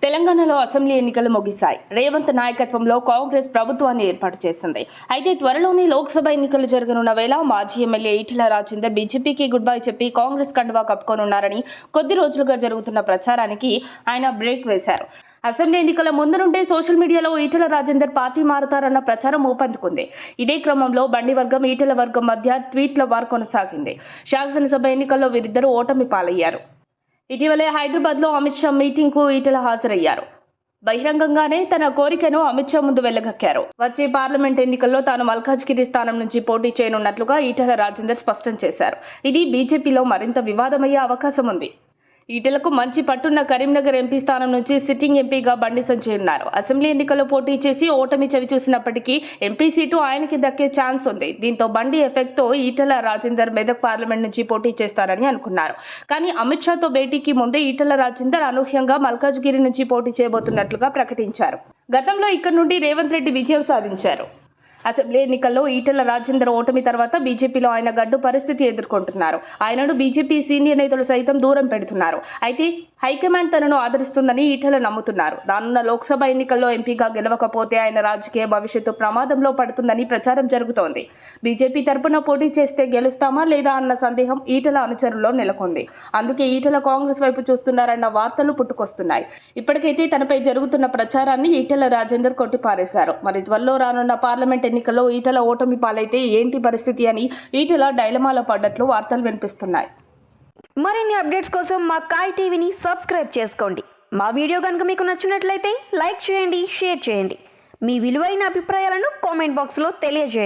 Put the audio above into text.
తెలంగాణలో అసెంబ్లీ ఎన్నికలు ముగిశాయి. రేవంత్ నాయకత్వంలో కాంగ్రెస్ ప్రభుత్వాన్ని ఏర్పాటు చేసింది. అయితే త్వరలోనే లోక్సభ ఎన్నికలు జరగనున్న వేళ మాజీ ఎమ్మెల్యే ఈటెల రాజేందర్ బీజేపీకి గుడ్ బై చెప్పి కాంగ్రెస్ కండువా కప్పుకోనున్నారని కొద్ది రోజులుగా జరుగుతున్న ప్రచారానికి ఆయన బ్రేక్ వేశారు. అసెంబ్లీ ఎన్నికల ముందు నుండే సోషల్ మీడియాలో ఈటెల రాజేందర్ పార్టీ మారుతారన్న ప్రచారం ఊపందుకుంది. ఇదే క్రమంలో బండి వర్గం ఈటెల వర్గం మధ్య ట్వీట్ల వార్ కొనసాగింది. శాసనసభ ఎన్నికల్లో వీరిద్దరూ ఓటమి పాలయ్యారు. ఇటీవలే హైదరాబాద్లో అమిత్ షా మీటింగ్కు ఈటెల హాజరయ్యారు. బహిరంగంగానే తన కోరికను అమిత్ షా ముందు వెళ్లగక్కారు. వచ్చే పార్లమెంట్ ఎన్నికల్లో తాను మల్కాజ్గిరి స్థానం నుంచి పోటీ చేయనున్నట్లుగా ఈటెల రాజేందర్ స్పష్టం చేశారు. ఇది బీజేపీలో మరింత వివాదమయ్యే అవకాశం ఉంది. ఈటెలకు మంచి పట్టున్న కరీంనగర్ ఎంపీ స్థానం నుంచి సిట్టింగ్ ఎంపీగా బండి సంజయ్ ఉన్నారు. అసెంబ్లీ ఎన్నికల్లో పోటీ చేసి ఓటమి చవిచూసినప్పటికీ ఎంపీ సీటు ఆయనకి దక్కే ఛాన్స్ ఉంది. దీంతో బండి ఎఫెక్ట్తో ఈటెల రాజేందర్ మెదక్ పార్లమెంట్ నుంచి పోటీ చేస్తారని అనుకున్నారు. కానీ అమిత్ షాతో భేటీకి ముందే ఈటెల రాజేందర్ అనూహ్యంగా మల్కాజ్గిరి నుంచి పోటీ చేయబోతున్నట్లుగా ప్రకటించారు. గతంలో ఇక్కడ నుండి రేవంత్ రెడ్డి విజయం సాధించారు. అసెంబ్లీ ఎన్నికల్లో ఈటెల రాజేందర్ ఓటమి తర్వాత బీజేపీలో ఆయన గడ్డు పరిస్థితి ఎదుర్కొంటున్నారు. ఆయనను బీజేపీ సీనియర్ నేతలు సైతం దూరం పెడుతున్నారు. అయితే హైకమాండ్ తనను ఆదరిస్తుందని ఈటెల నమ్ముతున్నారు. రానున్న లోక్సభ ఎన్నికల్లో ఎంపీగా గెలవకపోతే ఆయన రాజకీయ భవిష్యత్తు ప్రమాదంలో పడుతుందని ప్రచారం జరుగుతోంది. బీజేపీ తరపున పోటీ చేస్తే గెలుస్తామా లేదా అన్న సందేహం ఈటెల అనుచరుల్లో నెలకొంది. అందుకే ఈటెల కాంగ్రెస్ వైపు చూస్తున్నారన్న వార్తలు పుట్టుకొస్తున్నాయి. ఇప్పటికైతే తనపై జరుగుతున్న ప్రచారాన్ని ఈటెల రాజేందర్ కొట్టిపారేశారు. మరి త్వరలో రానున్న పార్లమెంట్ ఎన్నికల్లో ఈటెల ఓటమి పాలైతే ఏంటి పరిస్థితి అని ఈటెల డైలమాలో పడ్డట్లు వార్తలు వినిపిస్తున్నాయి. మరిన్ని అప్డేట్స్ కోసం మా కాయ్ టీవీని సబ్స్క్రైబ్ చేసుకోండి. మా వీడియో కనుక మీకు నచ్చినట్లయితే లైక్ చేయండి, షేర్ చేయండి. మీ విలువైన అభిప్రాయాలను కామెంట్ బాక్స్లో తెలియజేయండి.